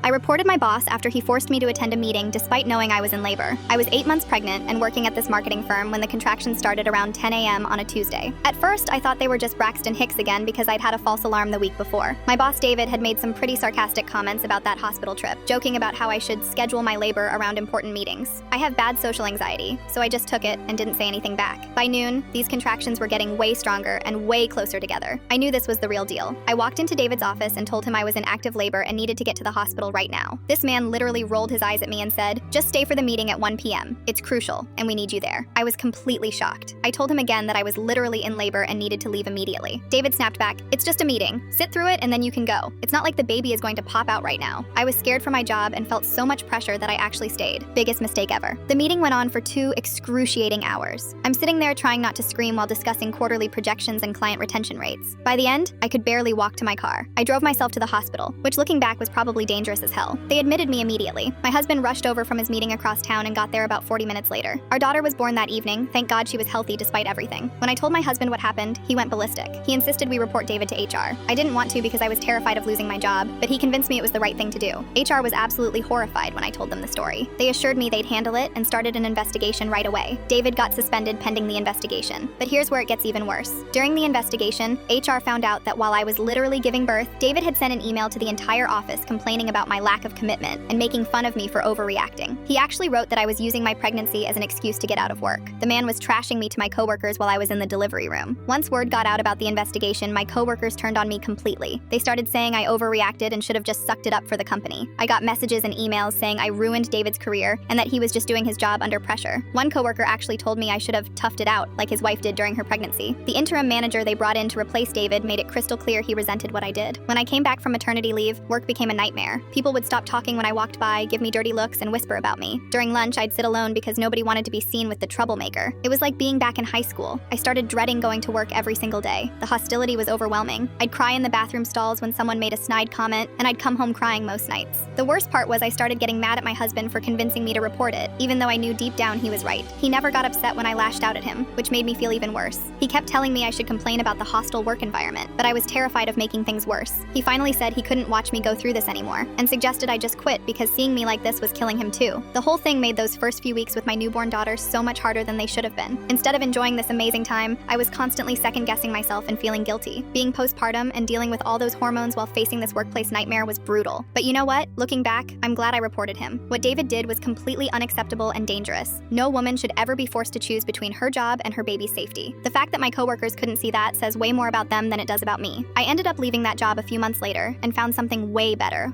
I reported my boss after he forced me to attend a meeting despite knowing I was in labor. I was 8 months pregnant and working at this marketing firm when the contractions started around 10 a.m. on a Tuesday. At first, I thought they were just Braxton Hicks again because I'd had a false alarm the week before. My boss David had made some pretty sarcastic comments about that hospital trip, joking about how I should schedule my labor around important meetings. I have bad social anxiety, so I just took it and didn't say anything back. By noon, these contractions were getting way stronger and way closer together. I knew this was the real deal. I walked into David's office and told him I was in active labor and needed to get to the hospital right now. This man literally rolled his eyes at me and said, "Just stay for the meeting at 1 p.m. It's crucial, and we need you there." I was completely shocked. I told him again that I was literally in labor and needed to leave immediately. David snapped back, "It's just a meeting. Sit through it and then you can go. It's not like the baby is going to pop out right now." I was scared for my job and felt so much pressure that I actually stayed. Biggest mistake ever. The meeting went on for 2 excruciating hours. I'm sitting there trying not to scream while discussing quarterly projections and client retention rates. By the end, I could barely walk to my car. I drove myself to the hospital, which looking back was probably dangerous as hell. They admitted me immediately. My husband rushed over from his meeting across town and got there about 40 minutes later. Our daughter was born that evening. Thank God she was healthy despite everything. When I told my husband what happened, he went ballistic. He insisted we report David to HR. I didn't want to because I was terrified of losing my job, but he convinced me it was the right thing to do. HR was absolutely horrified when I told them the story. They assured me they'd handle it and started an investigation right away. David got suspended pending the investigation. But here's where it gets even worse. During the investigation, HR found out that while I was literally giving birth, David had sent an email to the entire office complaining about my lack of commitment and making fun of me for overreacting. He actually wrote that I was using my pregnancy as an excuse to get out of work. The man was trashing me to my coworkers while I was in the delivery room. Once word got out about the investigation, my coworkers turned on me completely. They started saying I overreacted and should have just sucked it up for the company. I got messages and emails saying I ruined David's career and that he was just doing his job under pressure. One coworker actually told me I should have toughed it out like his wife did during her pregnancy. The interim manager they brought in to replace David made it crystal clear he resented what I did. When I came back from maternity leave, work became a nightmare. People would stop talking when I walked by, give me dirty looks, and whisper about me. During lunch, I'd sit alone because nobody wanted to be seen with the troublemaker. It was like being back in high school. I started dreading going to work every single day. The hostility was overwhelming. I'd cry in the bathroom stalls when someone made a snide comment, and I'd come home crying most nights. The worst part was I started getting mad at my husband for convincing me to report it, even though I knew deep down he was right. He never got upset when I lashed out at him, which made me feel even worse. He kept telling me I should complain about the hostile work environment, but I was terrified of making things worse. He finally said he couldn't watch me go through this anymore, and suggested I just quit because seeing me like this was killing him too. The whole thing made those first few weeks with my newborn daughter so much harder than they should have been. Instead of enjoying this amazing time, I was constantly second-guessing myself and feeling guilty. Being postpartum and dealing with all those hormones while facing this workplace nightmare was brutal. But you know what? Looking back, I'm glad I reported him. What David did was completely unacceptable and dangerous. No woman should ever be forced to choose between her job and her baby's safety. The fact that my coworkers couldn't see that says way more about them than it does about me. I ended up leaving that job a few months later and found something way better,